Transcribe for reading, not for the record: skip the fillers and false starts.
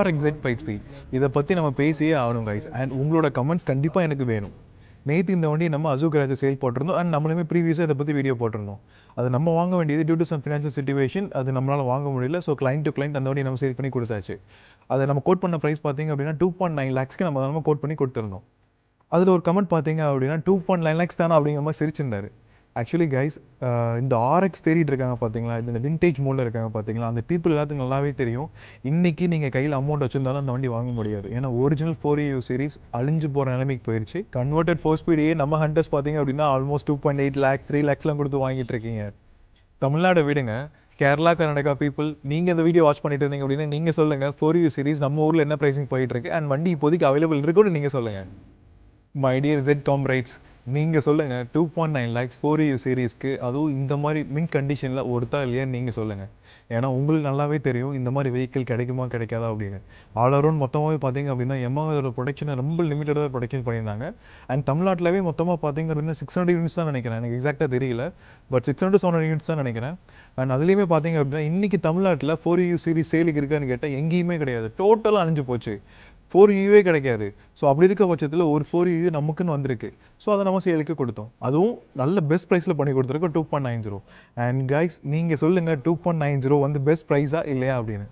RXZ 5 இதை பற்றி நம்ம பேசியே ஆகணும் கைஸ். அண்ட் உங்களோட கமெண்ட்ஸ் கண்டிப்பாக எனக்கு வேணும். நேற்று இந்த வண்டி நம்ம அசூக் ராஜா சேல் போட்டிருந்தோம். அண்ட் நம்மளுமே ப்ரீவியஸாக இதை பற்றி வீடியோ போட்டிருந்தோம். அது நம்ம வாங்க வேண்டியது due to some financial situation அது நம்மளால் வாங்க முடியல. ஸோ கிளைண்ட் டு கிளைண்ட் அந்த வண்டி நம்ம சேல் பண்ணி கொடுத்தாச்சு. அதை நம்ம கோட் பண்ண ப்ரைஸ் பார்த்தீங்க அப்படின்னா 2.9 lakhsக்கு நம்ம கோட் பண்ணி கொடுத்துருந்தோம். அதில் ஒரு கமெண்ட் பார்த்தீங்க அப்படின்னா 2.9 lakhs தானே அப்படிங்கிற மாதிரி சிரிச்சிருந்தாரு. ஆக்சுவலி கைஸ், இந்த ஆர்எக்ஸ் தேடிட்டு இருக்காங்க பார்த்தீங்களா, இந்த விண்டேஜ் மோடில் இருக்காங்க பார்த்தீங்களா, அந்த பீப்புள் எல்லாத்துக்கும் நல்லாவே தெரியும். இன்றைக்கி நீங்கள் கையில் அமௌண்ட் வச்சுருந்தாலும் அந்த வண்டி வாங்க முடியாது. ஏன்னா ஒரிஜினல் 4EU சீரிஸ் அழிஞ்சு போகிற நிலைமைக்கு போயிடுச்சு. கன்வெர்டட் 4 ஸ்பீடையே நம்ம ஹண்டர்ஸ் பார்த்தீங்க அப்படின்னா ஆல்மோஸ்ட் 2.8 lakhs 3 lakhsலாம் கொடுத்து வாங்கிட்டு இருக்கீங்க. தமிழ்நாடு விடுங்க, கேரளா கர்நாடகா பீப்புள் நீங்கள் இந்த வீடியோ வாட்ச் பண்ணிட்டு இருந்தீங்க அப்படின்னா நீங்கள் சொல்லுங்கள் 4EU சீரிஸ் நம்ம ஊரில் என்ன ப்ரைஸிங் போயிட்டு இருக்கு அண்ட் வண்டி இப்போதைக்கு அவைலபிள் இருக்குன்னு நீங்கள் சொல்லுங்கள். மை டியர் Z காம்ரேட்ஸ், நீங்கள் சொல்லுங்கள் 2.9 lakhs 4EU சீரீஸ்க்கு அதுவும் இந்த மாதிரி மின் கண்டிஷனில் ஒருத்தா இல்லையான்னு நீங்கள் சொல்லுங்கள். ஏன்னா உங்களுக்கு நல்லாவே தெரியும் இந்த மாதிரி வெஹிக்கிள் கிடைக்குமா கிடைக்காதா அப்படின்னு. ஆல் அரௌண்ட் மொத்தமாகவே பார்த்தீங்க அப்படின்னா எம்மாவோட ப்ரொடக்ஷனை ரொம்ப லிமிட்டடாக ப்ரொடக்ஷன் பண்ணியிருந்தாங்க. அண்ட் தமிழ்நாட்டிலவே மொத்தமாக பார்த்தீங்க அப்படின்னா 600 யூனிட்ஸ் தான் நினைக்கிறேன், எனக்கு எக்ஸாக்டாக தெரியல. பட் 600 to 700 யூனிட்ஸ் தான் நினைக்கிறேன். அண்ட் அதுலேயுமே பார்த்தீங்க அப்படின்னா இன்றைக்கி தமிழ்நாட்டில் 4EU சீரிஸ் சேலுக்கு இருக்கான்னு கேட்டால் எங்கேயுமே கிடையாது. டோட்டலாக அழிஞ்சு போச்சு. 4EU கிடைக்காது. ஸோ அப்படி இருக்க பட்சத்தில் ஒரு 4EU நமக்குன்னு வந்திருக்கு. ஸோ அதை நம்ம சேலுக்கு கொடுத்தோம். அதுவும் நல்ல பெஸ்ட் ப்ரைஸில் பண்ணி கொடுத்துருக்கோம் 2.90. அண்ட் கைஸ், நீங்கள் சொல்லுங்கள் 2.90 வந்து பெஸ்ட் ப்ரைஸா இல்லையா அப்படின்னு.